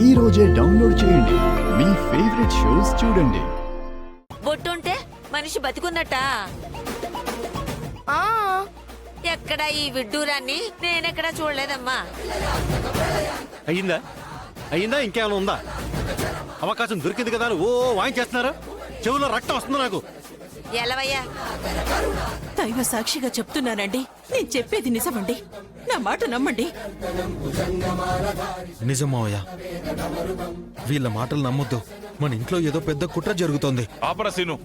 ఈ రోజే డౌన్లోడ్ చేయండి. మీ ఫేవరెట్ షోస్ చూడండి. బొట్టుంటే మనిషి బతికున్నట్ట. ఎక్కడ ఈ విడ్డూరాన్ని నేనెక్కడా చూడలేదమ్మా. అయ్యిందా ఇంకేమైనా ఉందా? అవకాశం దొరికింది కదా ఓ వాయించేస్తున్నారు. చెవులో రక్తం వస్తుంది నాకు. ఎలవయ్యా, దైవ సాక్షిగా చెప్తున్నానండి, నేను చెప్పేది నిజమండి, నా మాట నమ్మండి. నిజమావయ్యా, వీళ్ళ మాటలు నమ్మొద్దు. మన ఇంట్లో ఏదో పెద్ద కుట్ర జరుగుతోంది. ఆపరా సీను.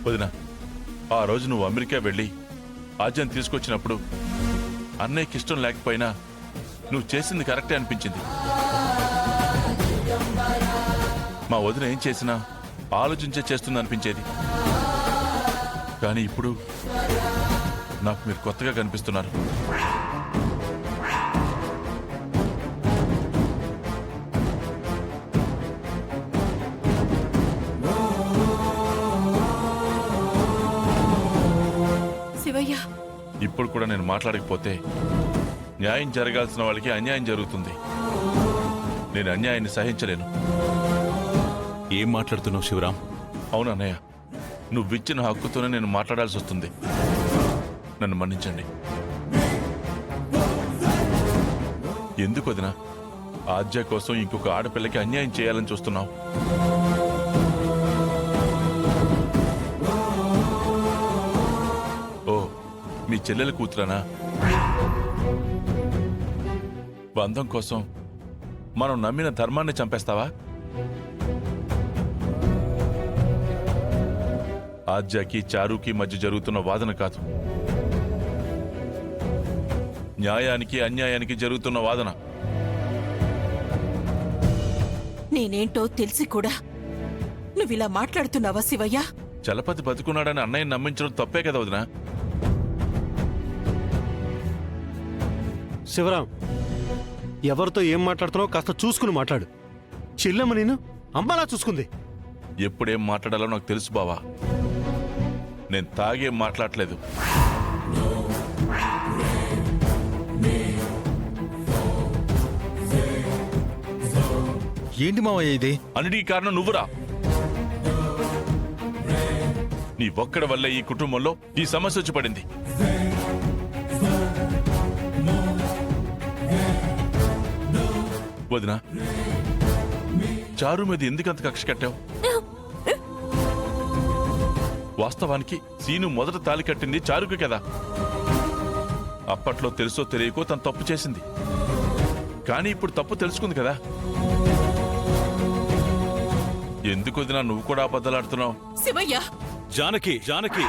వదినా, ఆ రోజు నువ్వు అమెరికా వెళ్ళి ఆజ్యం తీసుకొచ్చినప్పుడు అన్నయ్యకి ఇష్టం లేకపోయినా నువ్వు చేసింది కరెక్టే అనిపించింది. మా వదిన ఏం చేసినా ఆలోచించే చేస్తుంది అనిపించేది. కానీ ఇప్పుడు నాకు మీరు కొత్తగా కనిపిస్తున్నారు. శివయ్య, ఇప్పుడు కూడా నేను మాట్లాడకపోతే న్యాయం జరగాల్సిన వాళ్ళకి అన్యాయం జరుగుతుంది. నేను అన్యాయాన్ని సహించలేను. ఏం మాట్లాడుతున్నావు శివరాం? అవునన్నయ్య, నువ్విచ్చిన హక్కుతోనే నేను మాట్లాడాల్సి వస్తుంది. నన్ను మన్నించండి. ఎందుకు వదినా ఆద్య కోసం ఇంకొక ఆడపిల్లకి అన్యాయం చేయాలని చూస్తున్నావు? ఓ, మీ చెల్లెల కూతురనా? బంధం కోసం మనం నమ్మిన ధర్మాన్ని చంపేస్తావా? ఆద్యకి చారుకి మధ్య జరుగుతున్న వాదన కాదు, న్యాయానికి అన్యాయానికి జరుగుతున్న వాదన. నేనేంటో తెలిసి కూడా నువ్విలా మాట్లాడుతున్నావా శివయ్య? చలపతి బతుకున్నాడని అన్నయ్య నమ్మించడం తప్పే కదా వదినా? శివరాం, ఎవరితో ఏం మాట్లాడుతున్నావు కాస్త చూసుకుని మాట్లాడు. చెల్లెమ్మ నేను అమ్మలా చూసుకుంది. ఎప్పుడేం మాట్లాడాలో నాకు తెలుసు బావా. నేను తాగేం మాట్లాడలేదు. ఏంటి మావయ్య ఇది? అన్నిటికీ కారణం నువ్వురా. నీ ఒక్కడి వల్లే ఈ కుటుంబంలో ఈ సమస్య వచ్చి పడింది. వదినా, చారు మీద ఎందుకంత కక్ష కట్టావు? వాస్తవానికి సీను మొదట తాలి కట్టింది చారుకి కదా. అప్పట్లో తెలుసో తెలియకో తను తప్పు చేసింది. కానీ ఇప్పుడు తప్పు తెలుసుకుంది కదా. ఎందుకు వదినా నువ్వు కూడా అబద్ధాలాడుతున్నావు? శివయ్య, జానకి జానకి